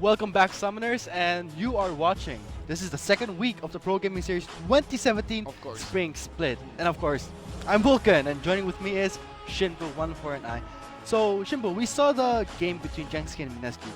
Welcome back, Summoners, and you are watching. This is the second week of the Pro Gaming Series 2017 Of course. Spring Split. And of course, I'm Vulcan, and joining with me is Shinbo14 and I. So, Shinbo, we saw the game between JSK and MSK.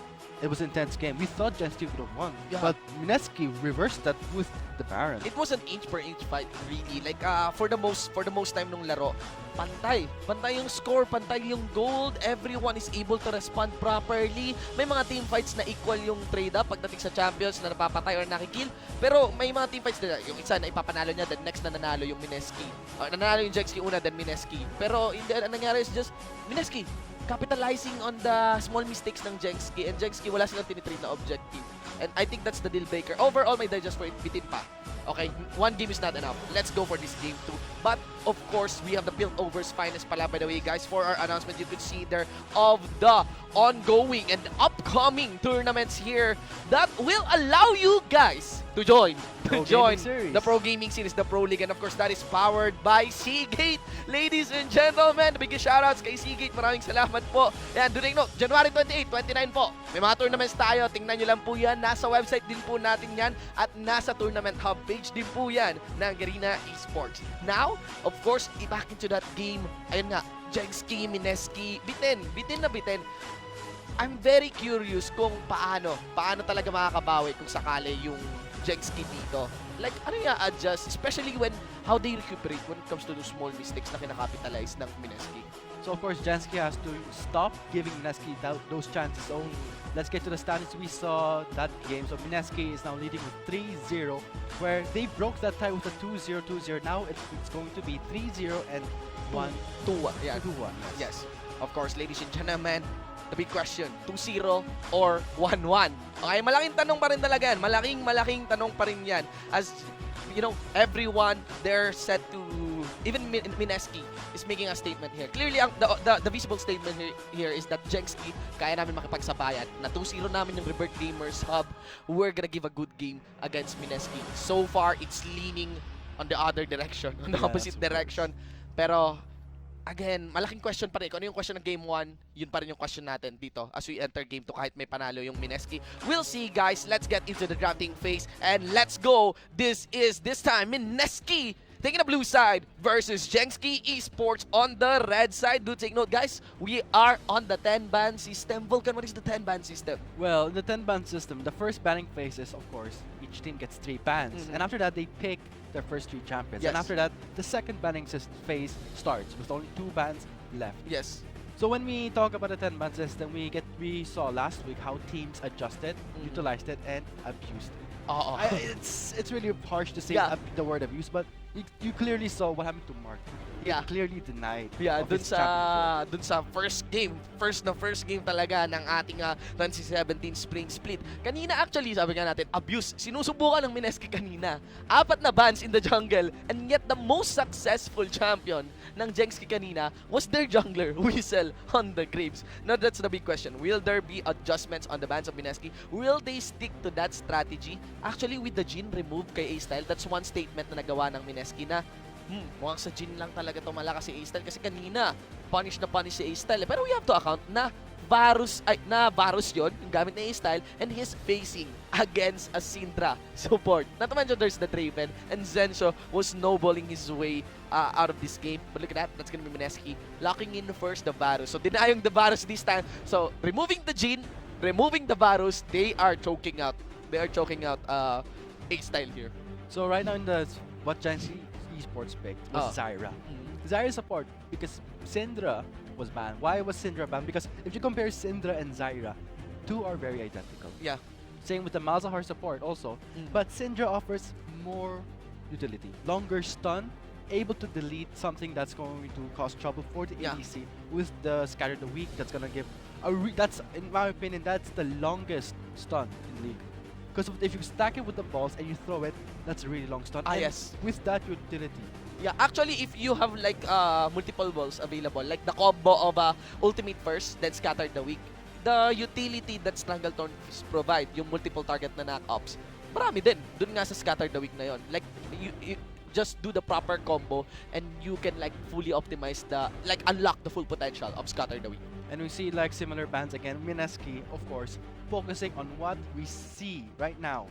It was an intense game. We thought JSK would have won, Yeah. but MSK reversed that with the Baron. It was an inch per inch fight, really. Like for the most time nung laro, pantay yung score, pantay yung gold. Everyone is able to respond properly. May mga team fights na equal yung trade up pagdating sa champions na napapatay or nakikill. Pero may mga team fights na yung isa na ipapanalo niya, then next na nanalo yung MSK. Nanalo yung JSK una, then MSK. Pero ang nangyari is just MSK capitalizing on the small mistakes ng JSK, and JSK wala silang tinitrade na objective. And I think that's the deal breaker. Overall, may digest for it, bitin pa. Okay, one game is not enough. Let's go for this game too. But of course, we have the Piltovers finest pala, by the way, guys. For our announcement, you could see there of the ongoing and upcoming tournaments here that will allow you guys to join the Pro Gaming Series, the Pro League, and of course, that is powered by Seagate. Ladies and gentlemen, big shoutouts kay Seagate. Maraming salamat po. Yan, do note, January 28, 29 po. May mga tournaments tayo. Tingnan nyo lang po yan. Nasa website din po natin yan at nasa tournament hub page din po yan ng Garena Esports. Now, of course, back into that game. Ayun nga, JSK, MSK, bitin na bitin. I'm very curious kung paano talaga makakabawi kung sakali yung JSK dito. Like, ano yung adjust, especially when how they recuperate when it comes to those small mistakes na kinakapitalize ng MSK. So of course, JSK has to stop giving MSK those chances. So let's get to the standings. We saw that game. So MSK is now leading with 3-0, where they broke that tie with a 2-0, 2-0. Now it's going to be 3-0 and 1-2-1. Yeah. 2-1. Yes. Of course, ladies and gentlemen, the big question, 2-0 or 1-1? Okay, malaking tanong pa rin talaga yan. Malaking tanong pa rin yan. As, you know, everyone, they're set to, even MSK is making a statement here. Clearly, the visible statement here is that JSK, kaya namin makipagsabayan. Na 2-0 namin yung Rebirth Gamers Hub. We're gonna give a good game against MSK. So far, it's leaning on the other direction, on the opposite direction. Pero, again, malaking question pa rin. Kung ano yung question ng Game 1, yun pa rin yung question natin dito as we enter Game 2 kahit may panalo yung MSK. We'll see, guys. Let's get into the drafting phase and let's go. This time MSK taking the blue side versus JSK Esports on the red side. Do take note, guys. We are on the 10-ban system. Vulcan, what is the 10-ban system? Well, in the 10-ban system, the first banning phase is, of course, each team gets 3 bans. And after that, they pick their first 3 champions. Yes. And after that, the second banning phase starts with only 2 bans left. Yes. So when we talk about the 10-ban system, we saw last week how teams adjusted, utilized it, and abused it. It's really harsh to say the word abuse, but you clearly saw what happened to Mark. He clearly denied. Yeah, of dun his sa first game talaga ng ating 2017 Spring Split. Kanina actually, sabi nga natin, abuse. Sinusubukan ng MSK kanina. 4 na bans in the jungle, and yet the most successful champion ng JSK kanina was their jungler, Whistle, on the Graves. Now, that's the big question. Will there be adjustments on the bans of MSK? Will they stick to that strategy? Actually, with the Jhin removed kay A-Style, that's one statement na nagawa ng MSK na mukhang sa Jhin lang talaga ito malakas si A-Style kasi kanina punish si A-Style. Pero we have to account na Varus yun, yung gamit na A-Style, and he's facing against a Syndra support. Not to mention there's the Draven, and Zensho was snowballing his way out of this game. But look at that, that's gonna be MSK locking in first the Varus. So denying the Varus this time. So removing the Jhin, removing the Varus, they are choking out A-Style here. So right now in what JSK Esports picked was Zyra. Zyra support because Syndra was banned. Why was Syndra banned? Because if you compare Syndra and Zyra, 2 are very identical. Yeah. Same with the Malzahar support also. But Syndra offers more utility. Longer stun, able to delete something that's going to cause trouble for the ADC with the Scatter the Weak. That's gonna give that's, in my opinion, that's the longest stun in League. Because if you stack it with the balls and you throw it, that's a really long stun. Yes. With that utility. Yeah, actually, if you have like multiple balls available, like the combo of ultimate first, then scatter the weak, the utility that Stranglethorns provide, yung multiple target na knock-ups, marami din. Dun nga sa scatter the weak na yon. Like, you just do the proper combo and you can like fully optimize unlock the full potential of scatter the weak. And we see like similar bans again. MSK, of course, focusing on what we see right now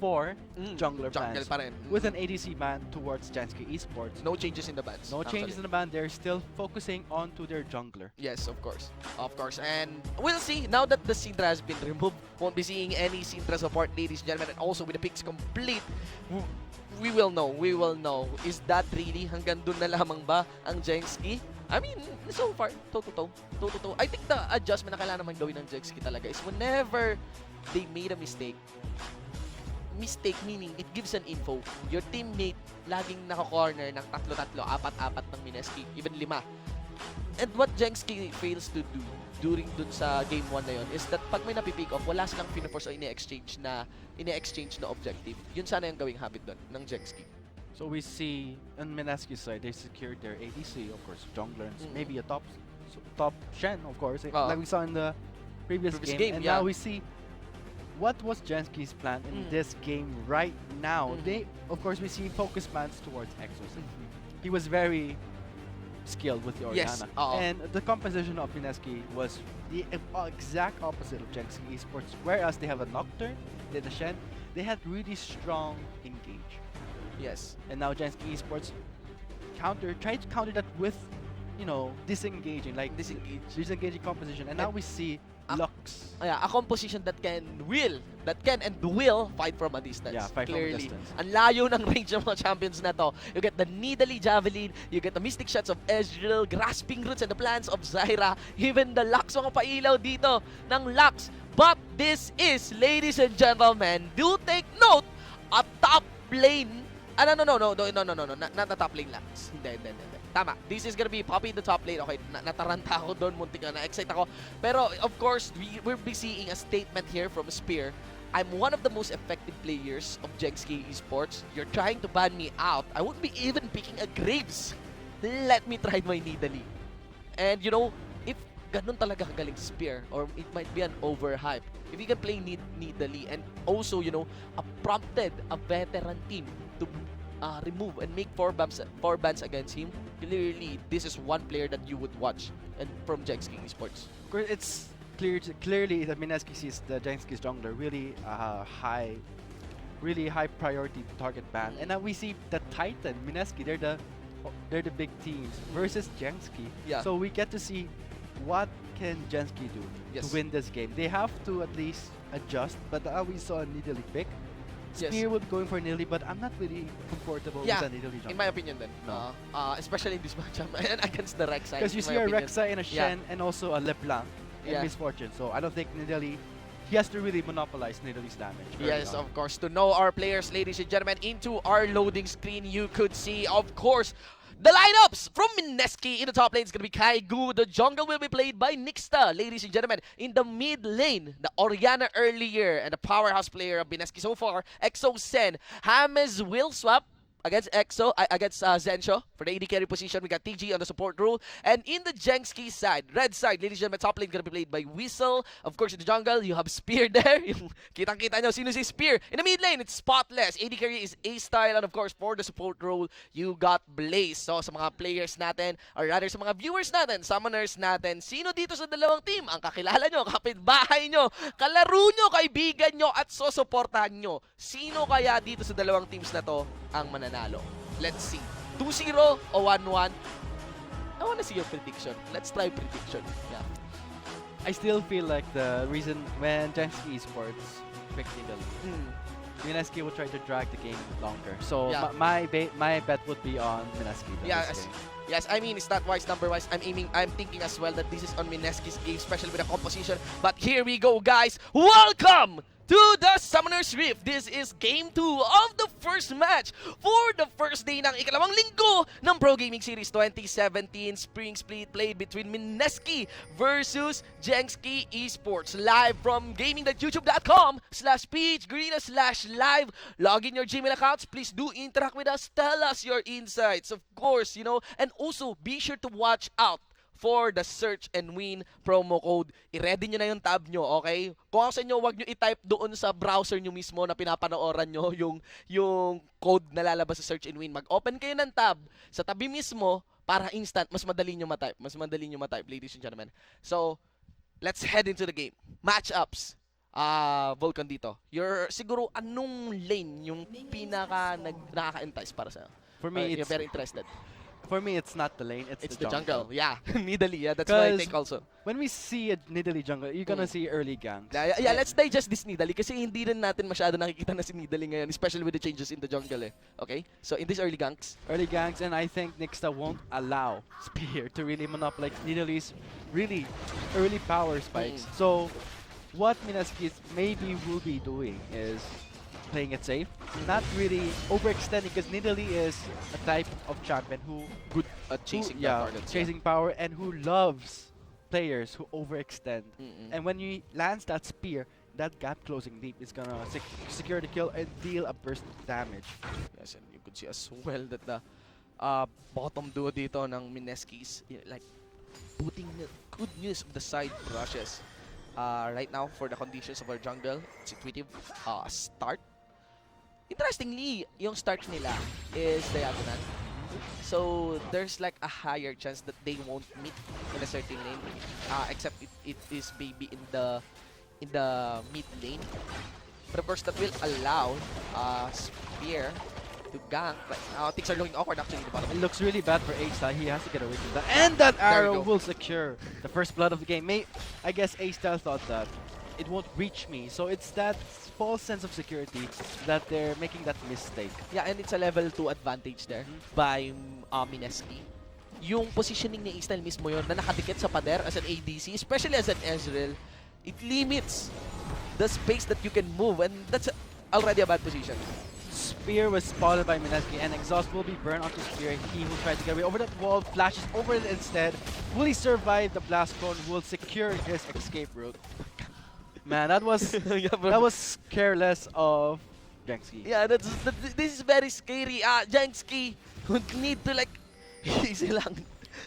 for jungler Jungle plans. pa rin. With an ADC ban towards JSK Esports. No changes in the bans. No changes in the ban. They're still focusing onto their jungler. Yes, of course. Of course. And we'll see, now that the Syndra has been removed, won't be seeing any Syndra support, ladies and gentlemen. And also with the picks complete, we will know. We will know. Is that really hanggang dun na lamang ba ang JSK? I mean, so far, toe-to-toe. Toe-to-toe. I think the adjustment na kailangan naman gawin ng JSK talaga is whenever they made a mistake meaning it gives an info. Your teammate laging naka-corner ng tatlo-tatlo, apat-apat ng MSK, even 5. And what JSK fails to do during dun sa game 1 na yun is that pag may napipick off, wala silang pinaforce o ini-exchange na objective. Yun sana yung gawing habit dun ng JSK. So we see on MSK's side, they secured their ADC, of course, jungler, and maybe a top Shen, of course, like we saw in the previous game. And now we see what was JSK's plan in this game right now. They, of course, we see focus plans towards Exos. He was very skilled with the Orianna. And the composition of MSK was the exact opposite of JSK Esports. Whereas they have a Nocturne, they had a Shen, they had really strong engage. Yes. And now JSK Esports tried to counter that with, disengaging composition. And now we see Lux. A composition that can and will fight from a distance. Yeah, fight clearly. from a distance. Ang layo ng range ng mga champions na to. You get the Nidalee Javelin, you get the Mystic Shots of Ezreal, Grasping Roots and the plans of Zyra, even the Lux, mga pailaw dito ng Lux. But this is, ladies and gentlemen, do take note, a top lane. No, not the top lane Lux. Hindi. Tama. This is gonna be Poppy in the top lane. Okay, nataranta ako doon. Muntik na na-excite ako. Pero, of course, we'll be seeing a statement here from Spear. I'm one of the most effective players of JSK Esports. You're trying to ban me out. I won't be even picking a Graves. Let me try my Nidalee. And, if ganun talaga kagaling si Spear, or it might be an overhype, if you can play Nidalee, and also, prompted a veteran team to remove and make 4 bans against him, clearly this is one player that you would watch and from JSK Esports. It's clearly that MSK sees the JSK's jungler really high priority to target ban. And now we see the Titan, MSK, they're the big teams versus JSK. Yeah. So we get to see what can JSK do to win this game. They have to at least adjust, but we saw a Nidalee pick. Spear would going for Nidalee, but I'm not really comfortable with a Nidalee jungler. In my opinion then. No. Especially in this matchup against the Rek'Sai. Because you see a Rek'Sai and a Shen and also a LeBlanc in Misfortune. So I don't think Nidalee, he has to really monopolize Nidalee's damage. Yes, of course. To know our players, ladies and gentlemen, into our loading screen, you could see, of course, the lineups from MSK. In the top lane is going to be Kaigu. The jungle will be played by Nixta, ladies and gentlemen. In the mid lane, the Orianna earlier and the powerhouse player of MSK so far, Exo Sen. James will swap against Zensho for the AD carry position. We got TG on the support role. And in the JSK side, red side, ladies and gentlemen, top lane gonna be played by Whistle. Of course, in the jungle, you have Spear there. Kitang-kita nyo, sino si Spear? In the mid lane, it's Spotless. AD carry is A-Style. And of course, for the support role, you got Blaze. So, sa mga players natin, or rather sa mga viewers natin, summoners natin, sino dito sa dalawang team ang kakilala nyo, kapitbahay nyo, kalaro nyo, kaibigan nyo, at susuportahan nyo? Sino kaya dito sa dalawang teams na to ang mananalo? Let's see. 2-0 o 1-1? I wanna see your prediction. Let's try prediction. Yeah. I still feel like the reason when JSK Esports picked Nidalee, MSK will try to drag the game longer. So my bet would be on MSK. Yes, I mean, stat-wise, number-wise, I'm thinking as well that this is on MSK's game, especially with the composition. But here we go, guys. Welcome to the Summoner's Rift. This is Game 2 of the first match for the first day ng ikalawang linggo ng Pro Gaming Series 2017 Spring Split played between MSK versus JSK Esports. Live from gaming.youtube.com/pagegreena/live. Log in your Gmail accounts. Please do interact with us. Tell us your insights, of course, and also be sure to watch out for the search and win promo code. I-ready nyo na yung tab nyo, okay? Kung ako sa inyo, huwag nyo i-type doon sa browser nyo mismo na pinapanooran nyo yung code na lalabas sa search and win. Mag-open kayo ng tab sa tabi mismo para instant, mas madali nyo ma-type. Ladies and gentlemen. So, let's head into the game. Matchups. Vulcan dito. Siguro anong lane yung pinaka nakaka-entice para sa'yo? For me, You're very interested. it's not the lane, it's It's the the jungle. jungle. Yeah, Nidalee. Yeah, that's my 'Cause take also. when we see a Nidalee jungle, you're gonna see early ganks. Yeah, let's digest this Nidalee kasi hindi rin natin masyado nakikita na si Nidalee ngayon, especially with the changes in the jungle eh. Okay? So in these early ganks, Early ganks, and I think Nixta won't allow Spear to really monopolize Nidalee's really early power spikes. So what Minaski maybe will be doing is playing it safe, not really overextending, because Nidalee is a type of champion who good at chasing the targets. chasing power, and who loves players who overextend. Mm-mm. And when you lands that spear, that gap closing deep is gonna secure the kill and deal a burst of damage. Yes, and you could see as well that the bottom duo dito ng Mineskis, like putting the good use of the side brushes. Right now, for the conditions of our jungle, it's intuitive start. Interestingly, yung start nila is diagonal. So there's like a higher chance that they won't meet in a certain lane, except it is maybe in the mid lane. But of course, that will allow Spear to gank. Right now, things are looking awkward actually in the bottom. It looks really bad for A-Style. He has to get away from that. And that There we arrow go. will secure the first blood of the game. I guess A-Style thought that it won't reach me. So it's that false sense of security that they're making that mistake. Yeah, and it's a level 2 advantage there by Mineski. Yung positioning ni A-Style mismo yun na nakadikit sa pader as an ADC, especially as an Ezreal, it limits the space that you can move, and that's already a bad position. Spear was spotted by Mineski, and Exhaust will be burned onto Spear. He will try to get away over that wall, flashes over it instead. Will he survive the blast cone? Will secure his escape route. Man, that was that was careless of Genski. Yeah, this is very scary. Jansky would need to like easy lang.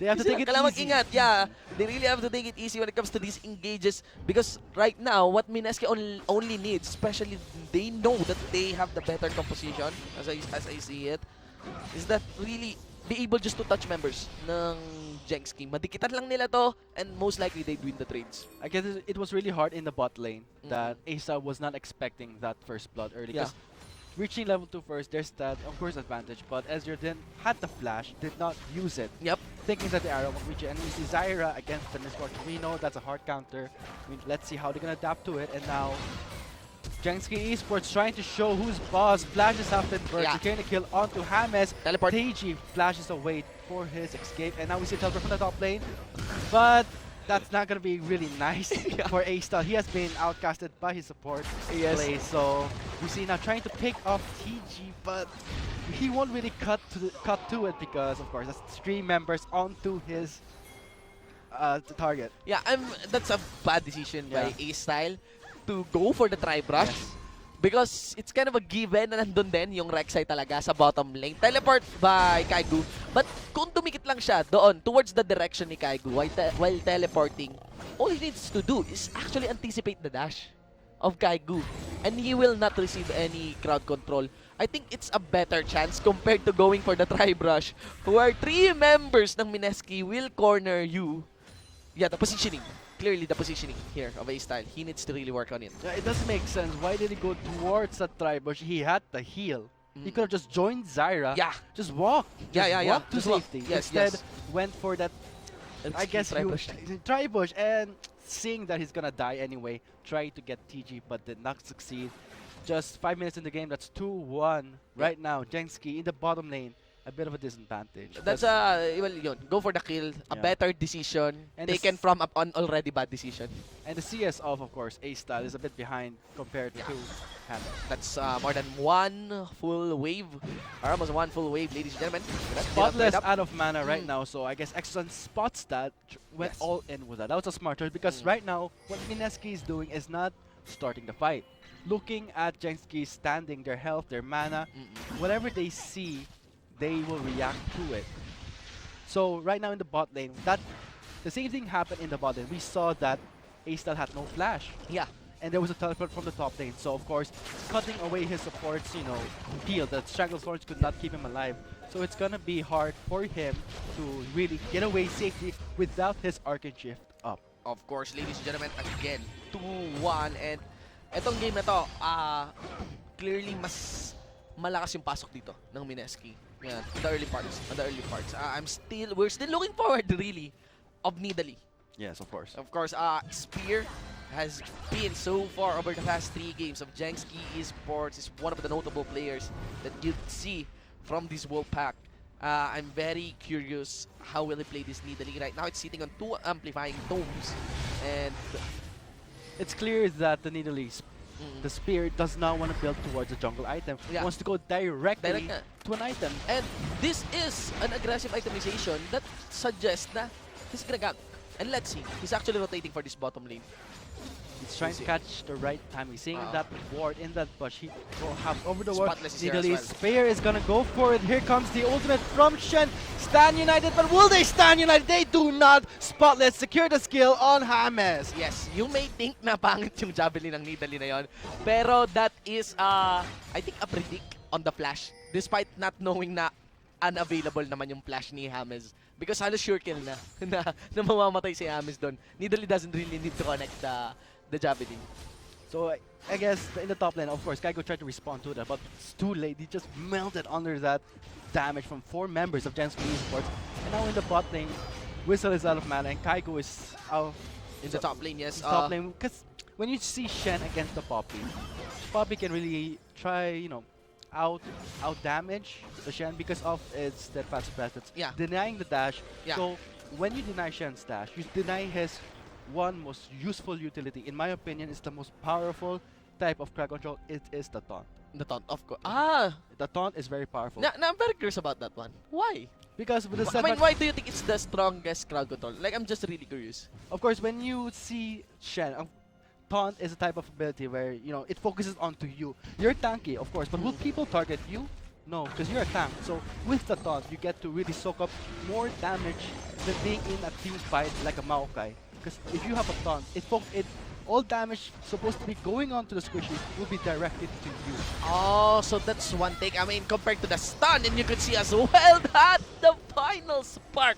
They have to take it Kailangan easy. mag-ingat, yeah. They really have to take it easy when it comes to these engages, because right now, what Mineski only needs, especially they know that they have the better composition, as I see it, is that really be able just to touch members ng Jenski. Madikitan lang nila to, and most likely they'd win the trades. I guess it was really hard in the bot lane that Asa was not expecting that first blood early. Yeah. 'Cause reaching level 2 first, there's that, of course, advantage. But Ezreal then had the flash, did not use it. Yep. Thinking that the arrow won't reach it. And we see Zyra against the Mistborn. We know that's a hard counter. I mean, let's see how they're going to adapt to it. And now, Jenski Esports trying to show who's boss. Flashes after burst. Yeah. Securing the kill onto James. Teleport. TG flashes away for his escape. And now we see teleport from the top lane. But that's not going to be really nice for A-Star. He has been outcasted by his support play. So we see now trying to pick off TG, but he won't really cut to it because, of course, that's 3 members onto his target. Yeah, that's a bad decision by Yeah. A-Style to go for the tri-brush. Yes. Because it's kind of a given na nandun din yung Rek'Sai talaga sa bottom lane. Teleport by Kaigu. But kung dumikit lang siya doon, towards the direction ni Kaigu while teleporting, all he needs to do is actually anticipate the dash of Kaigu. And he will not receive any crowd control. I think it's a better chance compared to going for the tri-brush, where 3 members ng Mineski will corner you. Yeah, the positioning. Clearly the positioning here of A-Style. He needs to really work on it. Yeah, it doesn't make sense. Why did he go towards that tri-bush? He had the heal. He could have just joined Zyra. Yeah. Just walk. Just walk to Just walk. safety. Yes, Instead, yes. went for that, I guess, tri-bush. And seeing that he's gonna die anyway, tried to get TG but did not succeed. Just 5 minutes in the game, that's 2-1 right now. Jenski in the bottom lane. A bit of a disadvantage. That's well, yun. Go for the kill. A Yeah. better decision And taken from an already bad decision. And the CS of course, A-Style is a bit behind compared to Hannah. That's more than 1 full wave. Or almost 1 full wave, ladies and gentlemen. Spotless out of mana right now, so I guess Exxon spots that, went Yes. all in with that. That was a smart choice because right now, what Mineski is doing is not starting the fight. Looking at Jenski standing, their health, their mana, whatever they see, they will react to it. So right now in the bot lane, the same thing happened in the bot lane. We saw that A-Style had no flash. Yeah. And there was a teleport from the top lane. So of course, cutting away his supports, heal. The Strangle Swords could not keep him alive. So it's gonna be hard for him to really get away safely without his Arcane Shift up. Of course, ladies and gentlemen, again, 2-1, and Etong game na to, clearly mas malakas yung pasok dito ng MSK. Yan, on the early parts. We're still looking forward really of Nidalee. Yes, of course. Of course, Spear has been so far over the past 3 games of JSK Esports, is one of the notable players that you'd see from this World Pack. I'm very curious how will he play this Nidalee. Right now, it's sitting on 2 amplifying tomes, and It's clear that the Nidalee, the Spear, does not want to build towards a jungle item. Yeah. Wants to go directly Direct na. to an item. And this is an aggressive itemization that suggests na he's gonna gank. And let's see, he's actually rotating for this bottom lane. He's trying to catch the right time. He's seeing that ward in that bush. He will have over the ward. Spotless is here as Nidalee well. Spear is gonna go for it. Here comes the ultimate from Shen. Stand United, but will they stand United? They do not. Spotless secure the skill on James. Yes, you may think na pangit yung javelin ng Nidalee na yon, pero that is, I think, a predict on the flash, despite not knowing na unavailable naman yung flash ni James. Because halos sure kill na mamamatay si James doon. Nidalee doesn't really need to connect the javelin. So I guess in the top lane, of course, Kaigo tried to respond to that, but it's too late. He just melted under that damage from 4 members of JSK Esports. And now in the bot lane, Whistle is out of mana and Kaigo is out In the top lane, yes. top lane. Because when you see Shen against the Poppy, Poppy can really try, out damage the Shen because of its steadfast presence. Yeah. Denying the dash. Yeah. So when you deny Shen's dash, you deny his one most useful utility. In my opinion, it's the most powerful type of crowd control. It is the taunt. The taunt, of course. The taunt is very powerful. I'm very curious about that one. Why? Because with the I mean, setback, why do you think it's the strongest crowd control? Like, I'm just really curious. of course, when you see Shen, taunt is a type of ability where, it focuses onto you. You're tanky, of course, but will people target you? No, because you're a tank. So with the taunt, you get to really soak up more damage than being in a team fight like a Maokai. Because if you have a taunt, all damage supposed to be going on to the squishy will be directed to you. Oh, so that's one thing. I mean, compared to the stun, and you could see as well that the final spark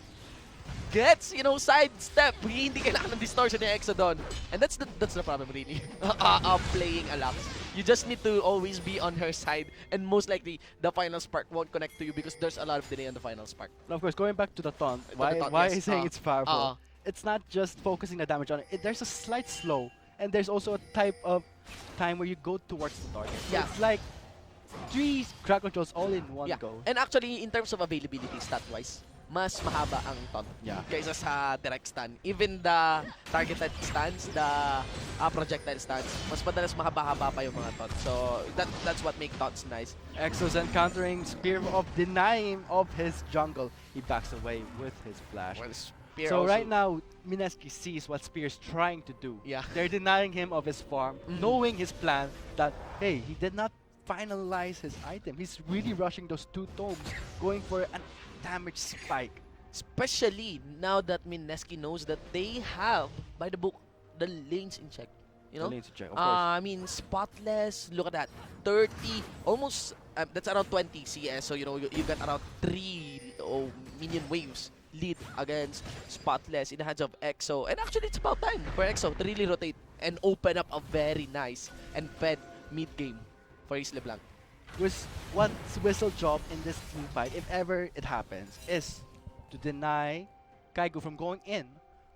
gets, sidestep. Hindi kailangan ng distortion ni Exodon. And that's the problem, really, of playing a Lux. You just need to always be on her side, and most likely, the final spark won't connect to you because there's a lot of delay on the final spark. And of course, going back to the taunt, To the why taunt, why yes. I saying it's powerful? Uh-uh. It's not just focusing the damage on it. There's a slight slow, and there's also a type of time where you go towards the target. So Yeah. it's like 3 crowd controls all in one Yeah. go. And actually, in terms of availability, stat-wise, mas mahaba ang taunt Yeah. kaysa sa direct stun. Even the targeted stuns, the projectile stuns, mas madalas mahaba-haba pa yung mga taunt. So, that's what makes taunts nice. Exo's encountering Spear of denying of his jungle. He backs away with his flash. Well, Spear So also, right now, MSK sees what Spear's trying to do. Yeah. They're denying him of his farm, Mhm. knowing his plan that, hey, he did not finalize his item. He's really rushing those 2 tomes, going for a damage spike. especially now that MSK knows that they have, by the book, the lanes in check. You know? The lanes in check, of course. I mean, Spotless, look at that. 30, almost, that's around 20 CS. So, you got around 3 minion waves lead against Spotless in the hands of EXO. And actually, it's about time for EXO to really rotate and open up a very nice and fed mid game for Isle Blanc. What's Whistle job in this team fight, if ever it happens, is to deny Kaigo from going in,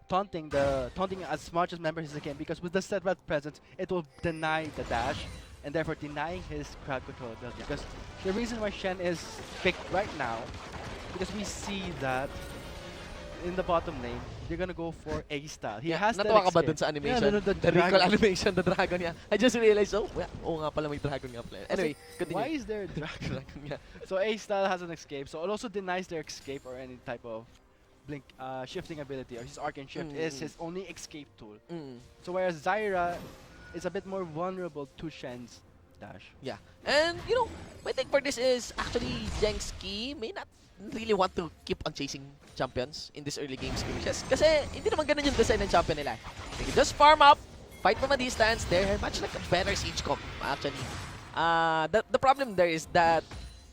taunting as much as members as they can, because with the steadfast presence, it will deny the dash, and therefore denying his crowd control ability. Because the reason why Shen is picked right now, because we see that in the bottom lane, they're gonna go for A style. He has that Natuwa ka ba escape. dun sa animation? Yeah, the The recall dragon. animation, the dragon niya. I just realized, nga pala may dragon nga pala. Anyway, continue. Why is there a dragon? Dragon nga. So A style has an escape, so it also denies their escape or any type of blink shifting ability, or his arcane shift is his only escape tool. So whereas Zyra is a bit more vulnerable to Shen's dash. Yeah. And, my take for this is actually JSK may not really want to keep on chasing champions in this early game skirmishes. Kasi hindi naman ganun yung design ng champion nila. They can just farm up, fight from a distance. They're much like a better siege comp, actually. The problem there is that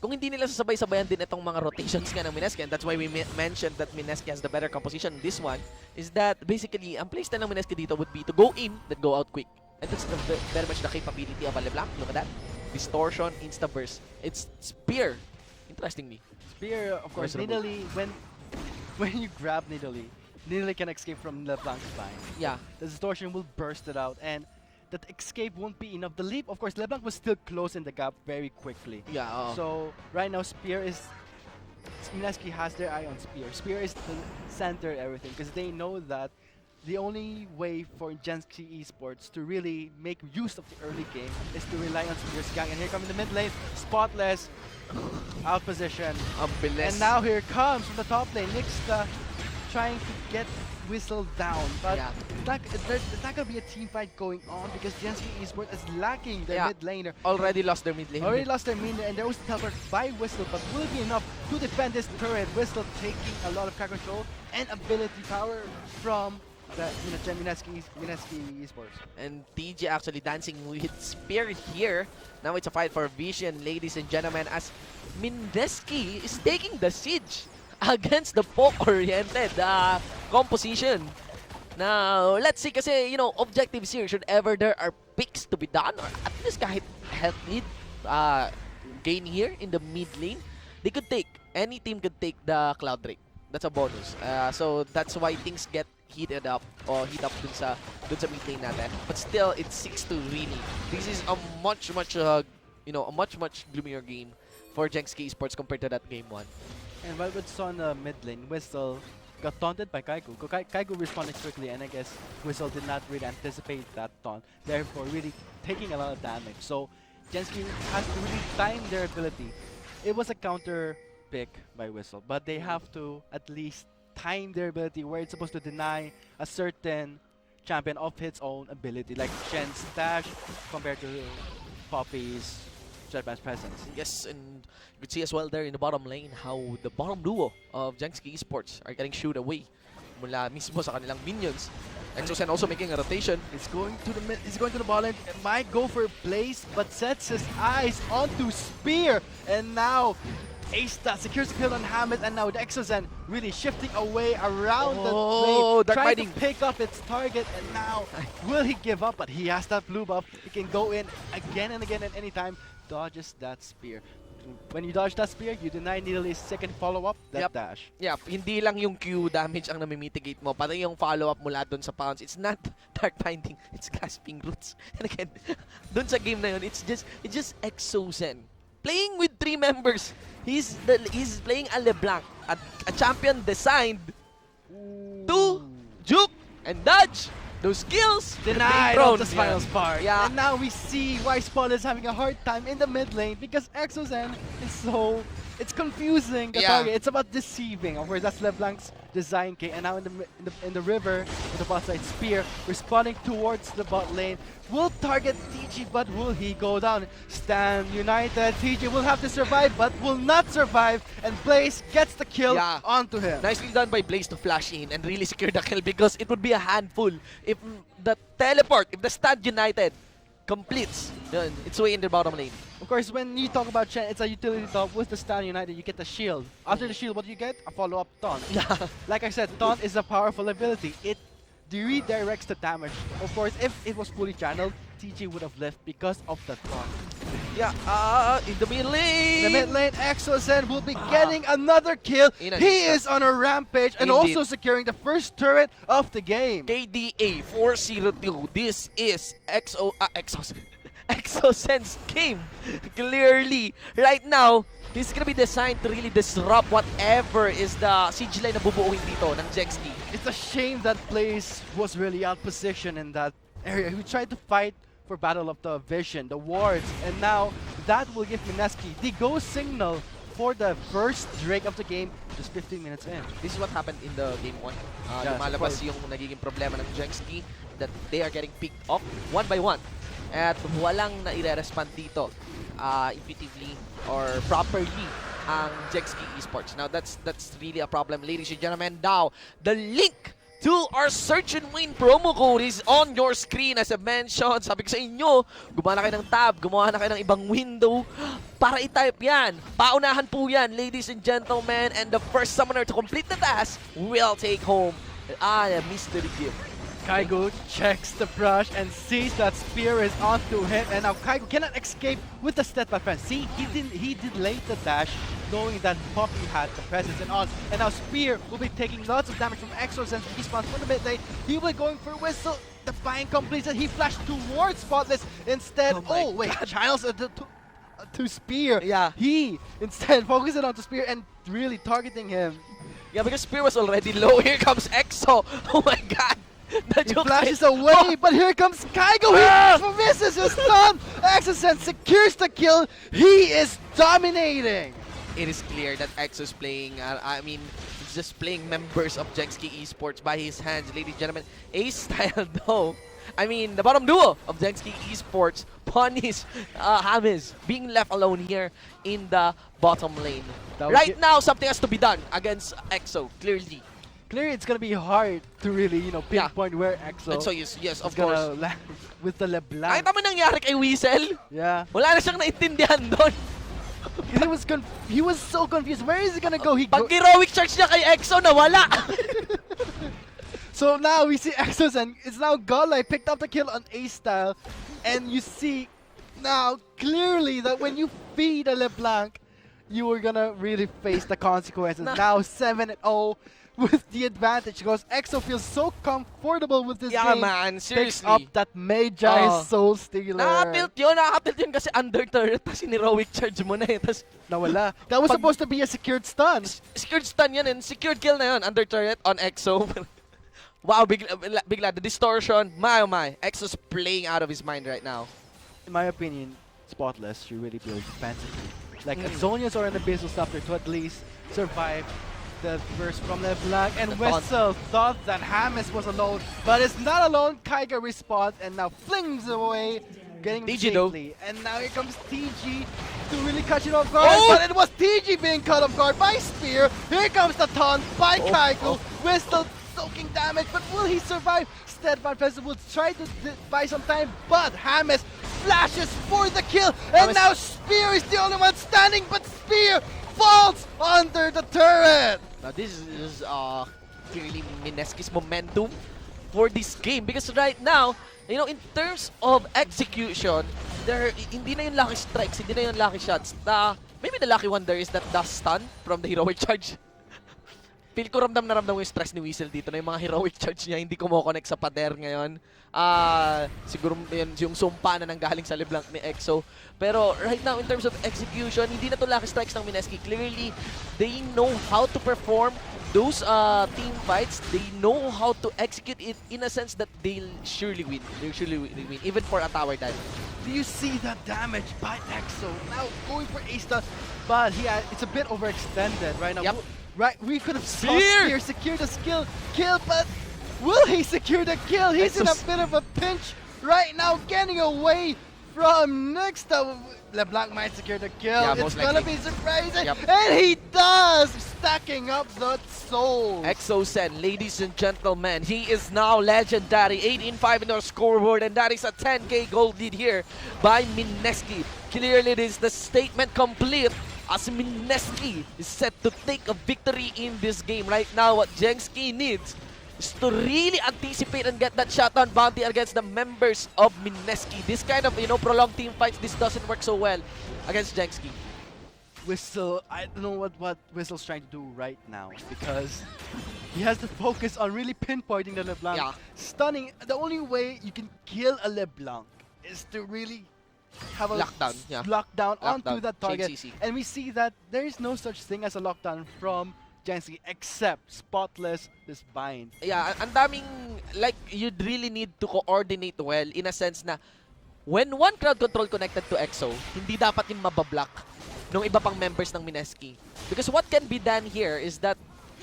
kung hindi nila sasabay-sabayan din itong mga rotations nga ng MSK, and that's why we mentioned that MSK has the better composition in this one, is that basically, ang playstyle ng MSK dito would be to go in, then go out quick. And that's very much the capability of a LeBlanc. Look at that. Distortion, Insta-burst. It's Spear. Interestingly. Spear, of course, Nidalee, when you grab Nidalee, Nidalee can escape from LeBlanc's spine. Yeah. The distortion will burst it out, and that escape won't be enough. The leap, of course, LeBlanc was still closing the gap very quickly. Yeah. So right now, Spear is... MSK has their eye on Spear. Spear is the center of everything, because they know that the only way for JSK Esports to really make use of the early game is to rely on Spear's gang. And here comes in the mid lane, Spotless, out position. And now here comes from the top lane, Nixta trying to get Whistle down. But there's not going to be a team fight going on because JSK Esports is lacking their mid laner. Already lost their mid lane. Already lost their mid lane, and there was teleport by Whistle, but will it be enough to defend this turret? Whistle taking a lot of car control and ability power from the MSK Esports. And TG actually dancing with Spear here. Now it's a fight for vision, ladies and gentlemen, as Mindeski is taking the siege against the poke-oriented composition. Now, let's see kasi, objectives here, should ever there are picks to be done, or at least kahit health need gain here in the mid lane, they could take, any team could take the Cloud Drake. That's a bonus. So that's why things get heated up or heat up dun sa mid lane natin. But still, it's 6-2 really. This is a much gloomier game for JSK Esports compared to that game 1. And while we saw in the mid lane, Whistle got taunted by Kaigu. Kaigu responded quickly, and I guess Whistle did not really anticipate that taunt, therefore really taking a lot of damage. So JSK has to really time their ability. It was a counter pick by Whistle, but they have to at least time their ability where it's supposed to deny a certain champion of its own ability, like Shen's dash compared to Poppy's Jetpack's presence. Yes, and you could see as well there in the bottom lane how the bottom duo of JSK Esports are getting shooed away mula mismo sa kanilang minions. Exosen also making a rotation. He's going to the ball lane. It might go for a place, but sets his eyes onto Spear, and now Asta secures the kill on Hammett, and now the Exosen really shifting away around the lane, trying to pick up its target, and now will he give up? But he has that blue buff. He can go in again and again at any time. Dodges that spear. When you dodge that spear, you deny Nidalee's second follow-up, that dash. Yep, hindi lang yung Q damage ang nami-mitigate mo, pati yung follow-up mula dun sa pounce. It's not Dark Binding, it's Grasping Roots. And again, dun sa game na yun, it's just Exosen. Playing with 3 members. He's playing a LeBlanc, a champion designed to juke and dodge those skills. Denied of the spinal spark. Yeah. And now we see why Spawn is having a hard time in the mid lane because Exosen is so... It's confusing the target. It's about deceiving. Of course, that's LeBlanc's design, K. And now in the river with the bot side Spear responding towards the bot lane. Will target TG, but will he go down? Stand united. TG will have to survive, but will not survive. And Blaze gets the kill onto him. Nicely done by Blaze to flash in and really secure the kill because it would be a handful if the teleport, if the Stand United completes its way in the bottom lane. Of course, when you talk about Chen, it's a utility top. With the Stand United, you get the shield. After the shield, what do you get? A follow-up taunt. Like I said, taunt is a powerful ability. It redirects the damage. Of course, if it was fully channeled, TG would have left because of the taunt. In the mid lane. The mid lane, Exosen will be getting another kill. He is on a rampage and also securing the first turret of the game. KDA 402. This is Exosen's game. Clearly, right now, he's gonna be designed to really disrupt whatever is the siege line na bubuuin dito ng JSK. It's a shame that Blaze was really out positioned in that area. He tried to fight for Battle of the Vision, the wards, and now that will give Mineski the go signal for the first Drake of the game just 15 minutes in. This is what happened in the game 1. Lumalabas yung nagiging problema ng JSK that they are getting picked off one by one. At walang na-respond dito intuitively or properly ang JSK Esports. Now that's really a problem, ladies and gentlemen. Now, the link to our Search and Win promo code is on your screen. As I mentioned, sabi ko sa inyo, gumawa na kayo ng tab, gumawa na kayo ng ibang window para i-type yan. Paunahan po yan, ladies and gentlemen. And the first summoner to complete the task will take home a mystery gift. Kaigo checks the brush and sees that spear is onto him, and now Kaigo cannot escape with the step by friend. See, he delayed the dash, knowing that Poppy had the presence and on, and now Spear will be taking lots of damage from Exo since he spawns from the mid lane. He will be going for Whistle. The bind completes it. He flashed towards Spotless instead. Oh wait, Childs to Spear. Yeah. He instead focusing on to Spear and really targeting him. Yeah, because Spear was already low. Here comes Exo. Oh my god. He flashes away, but here comes Kaigo. He misses his stun. Exocent secures the kill. He is dominating. It is clear that Exo is playing, he's just playing members of JSK Esports by his hands, ladies and gentlemen. Ace-style though. The bottom duo of JSK Esports punish James being left alone here in the bottom lane. Right now, something has to be done against Exo, clearly. Clearly, it's gonna be hard to really, pinpoint where Exo. Exo yes, of gonna course. land with the LeBlanc. Nakita mo nangyari kay Whistle? Yeah. Wala na siyang naintindihan doon. He was so confused. Where is he gonna go? Pag heroic charge niya kay Exo, nawala. So now we see Exos and it's now Godlike picked up the kill on A-Style, and you see now clearly that when you feed a LeBlanc, you are gonna really face the consequences. Now 7-0 with the advantage because Exo feels so comfortable with this game. Yeah, man, seriously. Picks up that Magi Soul Stealer. Nakatilt yun kasi under turret, tapos heroic charge mo na eh. Tas nawala. That was supposed to be a secured stun. secured stun yan and secured kill na yun, under turret on Exo. Wow, bigla, the distortion, my oh my. Exo's playing out of his mind right now. In my opinion, Spotless should really build defensively. Like a Zonius or an Abyssal Scepter to at least survive the burst from LeBlanc, and Whistle thought that James was alone, but it's not alone. Kaiga responds and now flings away, getting TG safely. And now here comes TG to really catch it off guard, but it was TG being caught off guard by Spear. Here comes the taunt by Kaigo. Whistle soaking damage, but will he survive? Steadfast Festival will try to buy some time, but James flashes for the kill, and now Spear is the only one standing, but Spear falls under the turret. Now this is clearly MSK's momentum for this game because right now, in terms of execution, hindi na yung lucky strikes, hindi na yung lucky shots. Maybe the lucky one there is that the stun from the heroic charge. Feel ko ramdam yung stress ni Whistle dito na yung mga heroic charge niya hindi kumo-connect sa pader ngayon. Siguro yung sumpa na nanggaling sa LeBlanc ni Exo. Pero right now, in terms of execution, hindi na to lucky strikes ng MSK. Clearly, they know how to perform those team fights. They know how to execute it in a sense that they'll surely win. They'll surely win, even for a tower dive. Do you see the damage by Exo? Now going for A-Stun, but it's a bit overextended right now. Yep. Right, we could have saw Spear secure the kill, but will he secure the kill? He's in a bit of a pinch right now, getting away from next. LeBlanc might secure the kill. Yeah, it's gonna be surprising, Yep. and he does, stacking up the souls. Exo said, ladies and gentlemen, he is now legendary. 18-5 in our scoreboard, and that is a 10k gold lead here by MSK. Clearly, this is the statement complete. As MSK is set to take a victory in this game. Right now, what JSK needs is to really anticipate and get that shot on bounty against the members of MSK. This kind of, prolonged team fights, this doesn't work so well against JSK. Whistle, I don't know what Whistle's trying to do right now because he has to focus on really pinpointing the LeBlanc. Yeah. Stunning. The only way you can kill a LeBlanc is to really have a lockdown onto that target. And we see that there is no such thing as a lockdown from JSK except Spotless this bind. Yeah, ang daming, you'd really need to coordinate well in a sense na when one crowd control connected to Exo, hindi dapat yung mabablock ng iba pang members ng MSK. Because what can be done here is that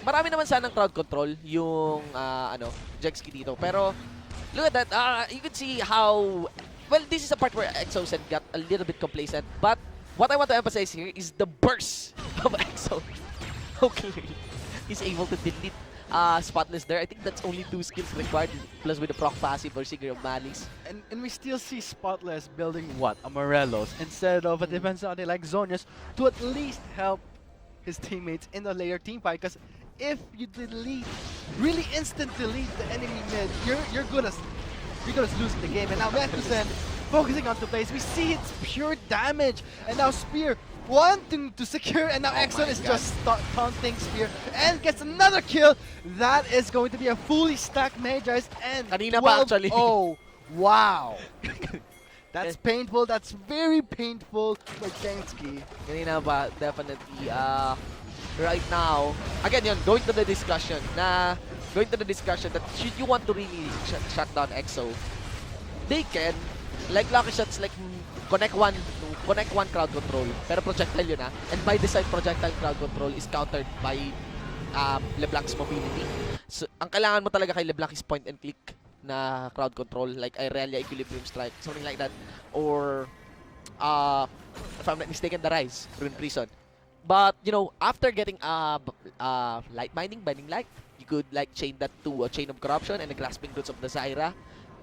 marami naman sanang crowd control yung JSK dito. Pero look at that, you could see how this is a part where Exo got a little bit complacent, but what I want to emphasize here is the burst of Exo. Okay, he's able to delete Spotless there. I think that's only 2 skills required, plus with the proc passive or Sigil of Malice. And we still see Spotless building what? A Morelos instead of a defensive like Zonius to at least help his teammates in the later team fight, because if you delete, really instant delete the enemy mid, you're gonna lose the game. And now Mekusen focusing on two plays. We see it's pure damage, and now Spear wanting to secure, and now Exxon is just taunting Spear and gets another kill. That is going to be a fully stacked Magi's and Kanina pa actually. Oh, wow. That's painful. That's very painful for JSK. Kanina ba, definitely. Right now, again yun, going to the discussion that should you want to really shut down EXO, they can, like lucky shots, like connect one crowd control, pero projectile yun and by design projectile crowd control is countered by LeBlanc's mobility. So, ang kailangan mo talaga kay LeBlanc is point and click na crowd control, like Irelia Equilibrium Strike, something like that, or if I'm not mistaken, the Rise, Ruin Prison. But you know, after getting light binding light, you could like chain that to a chain of corruption and the grasping roots of the Zyra,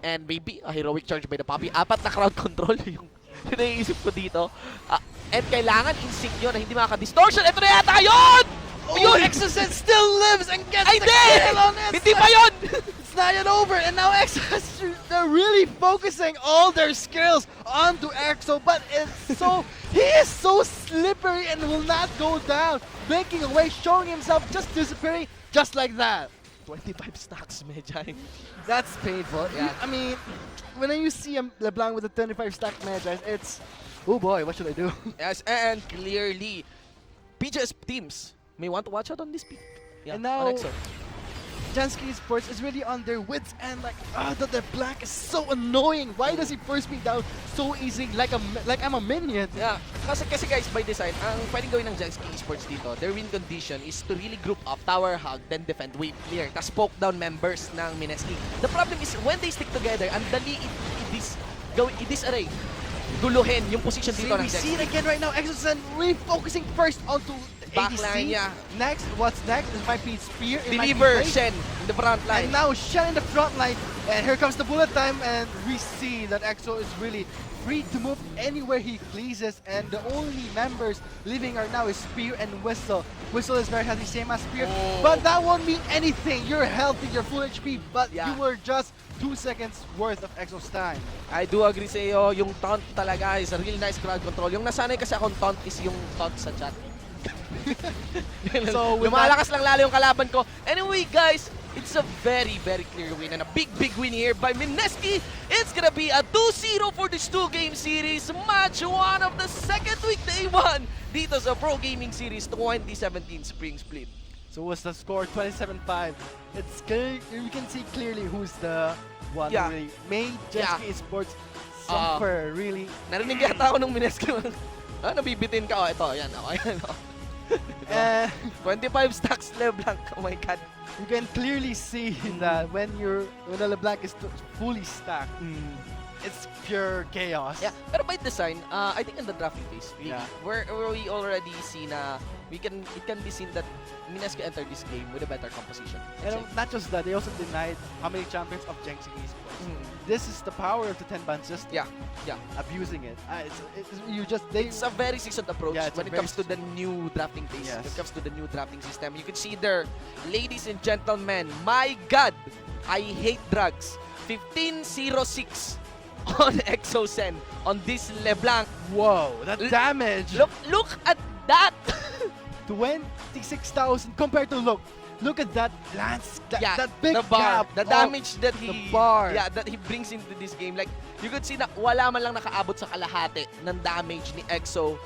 and maybe a heroic charge by the Poppy. Apat na crowd control yung naiisip ko dito. And kailangan in sync yun na hindi makaka-distortion. Ito na yata yun! Oh, yun! Exocet still lives and gets the kill on it! Hindi pa yun! It's not yet over, and now Exo, they're really focusing all their skills onto Exo, but it's so, he is so slippery and will not go down, breaking away, showing himself, just disappearing, just like that. 25 stacks, Magi. That's painful. Yeah. I mean, when you see LeBlanc with a 25 stack Magi, it's, oh boy, what should I do? Yes, and clearly, PGS teams may want to watch out on this pick. Yeah, and now, on EXO. JSK Sports is really on their wits end, like, the black is so annoying. Why does he first me down so easy, like I'm a minion? Yeah, kasi guys, by design, ang pwedeng gawin ng JSK Sports dito, their win condition is to really group up, tower hug, then defend, wave clear, tas poke down members ng MSK. The problem is, when they stick together, ang dali i-disarray, guluhin yung position dito ng JSK. We see it again right now, Exosen refocusing first onto backline, yeah. Next, what's next? It might be Spear. Deliver Shen in the front line. And now Shen in the front line. And here comes the bullet time. And we see that EXO is really free to move anywhere he pleases. And the only members leaving right now is Spear and Whistle. Whistle is very healthy, same as Spear. Oh. But that won't mean anything. You're healthy, you're full HP. But yeah, you were just 2 seconds worth of EXO's time. I do agree sa iyo. Yung taunt talaga is a really nice crowd control. Yung nasanay kasi akong taunt is yung taunt sa chat. So lumalakas lang lalo yung kalaban ko. Anyway guys, it's a very clear win and a big win here by MSK. It's gonna be a 2-0 for this 2-game series. Match 1 of the second week day 1 dito sa Pro Gaming Series 2017 Spring Split. So what's the score? 27-5. It's clear, you can see clearly who's the one who really made JSK Sports suffer, really. Narinig yata ako nung MSK. Nabibitin ka. Ito, yan. Ayan. 25 stacks LeBlanc. Oh my god. You can clearly see that when the LeBlanc is fully stacked, it's pure chaos. Yeah, pero by design, I think in the drafting phase, where we already see na it can be seen that MSK entered this game with a better composition. And not just that, they also denied how many champions of JSK Sports. This is the power of the 10-ban system. Yeah. Abusing it. It's a very seasoned approach when it comes to the new drafting phase. Yes. When it comes to the new drafting system. You can see there, ladies and gentlemen, my god, I hate drugs. 1506 on Exosen on this LeBlanc. Whoa, that damage! Look at that! 26,000 compared to look at that lance, that big the bar, gap, the damage that that he brings into this game. Like you could see na wala man lang nakaabot sa kalahati ng damage ni EXO.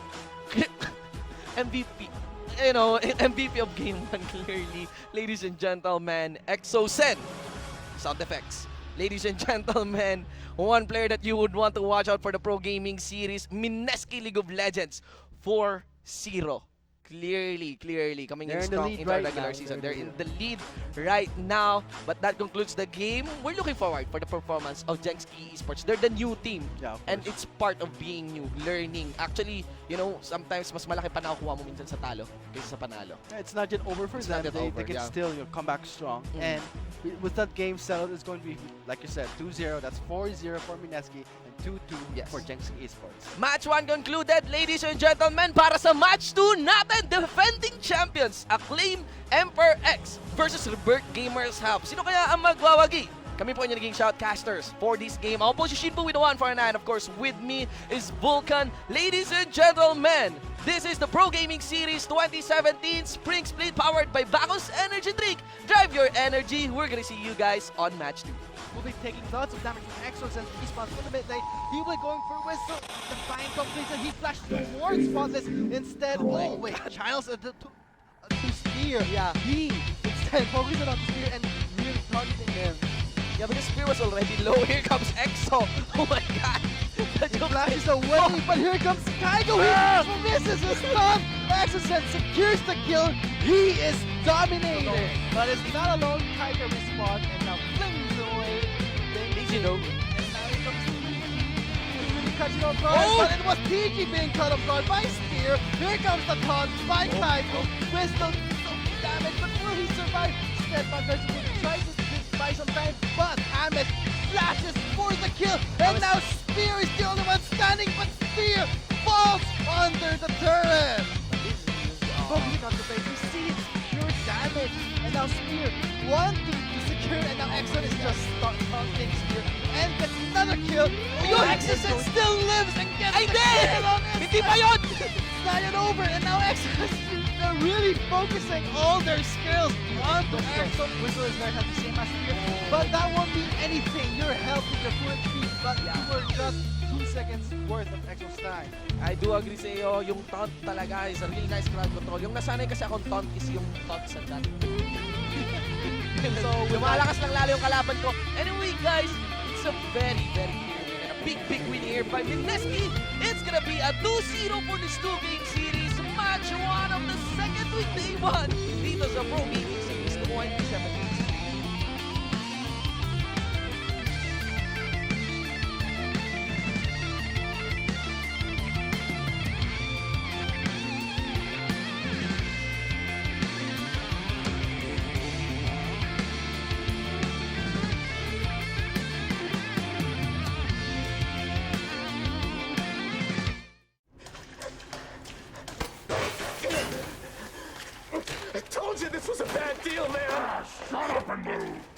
MVP, you know, MVP of game 1 clearly. Ladies and gentlemen, Exosen. Sound effects. Ladies and gentlemen, one player that you would want to watch out for the Pro Gaming Series, MSK League of Legends 4-0. Clearly coming in strong into the regular season. They're in the lead right now, but that concludes the game. We're looking forward for the performance of JSK Esports. They're the new team, and it's part of being new, learning. Actually, you know, sometimes mas malaki pa nakukuha mo minsan sa talo kaysa sa panalo. It's not yet over for them. They can still come back strong. And with that game settled, it's going to be, like you said, 2-0. That's 4-0 for MSK and 2-2 Yes. for JSK Esports. Match 1 concluded, ladies and gentlemen. Para sa match 2 natin, defending champions, Acclaim Emperor X versus Rebirth Gamers Hub. Sino kaya ang magwawagi? Kami po yung naging shoutcasters for this game. Ako po si Shinbu with the 149. Of course, with me is Vulcan. Ladies and gentlemen, this is the Pro Gaming Series 2017 Spring Split powered by Bacchus Energy Drink. Drive your energy. We're gonna see you guys on match 2. Will be taking lots of damage from Exos and Respawn a little bit late. He will be going for Whistle. The bind completes and he flashed towards Spotless instead. Oh wait, Childs to steer. Yeah. He instead focusing on the steer and really targeting him. Yeah, but the spear was already low. Here comes Exo. Oh my god. He flashes away, but here comes Kaigo. He misses his stun. Exos secures the kill. He is dominating. But it's not alone. Kaigo respawn and now flings away. Easy no. And now here comes really catching off guard, Oh! but it was PG being cut off guard by Spear. Here comes the taunt by Kaigo. Whistle, some damage, but will he survive? Steadman versus him tries to buy some time, but Hammett flashes for the kill, and now Spear is the only one standing, but Spear falls under the turret. Focusing on the base, we see it's pure damage, and now Spear wants to secure, and now Exxon is just taunting Spear, and gets another kill. Yun! Exxon still lives and gets Ay, the hindi! kill on Hindi pa yun! It's not yet over, and now Exxon, they're really focusing all their skills onto Exxon. Whistle is very happy, same as Spear, but that won't be anything. You're helping the full team, but you were just 2 seconds worth of Exxon's time. I do agree sa iyo, yung taunt talaga is a really nice crowd control. Yung nasanay kasi akong taunt is yung taunt sa dati. So, lumalakas lang lalo yung kalaban ko. Anyway guys, it's a very, very clear win and a big, big win here by MSK. It's gonna be a 2-0 for this 2-game series. Match 1 of the second week, day 1. Dito sa Pro Gaming Series 2017. I told you this was a bad deal, man! Shut up and move!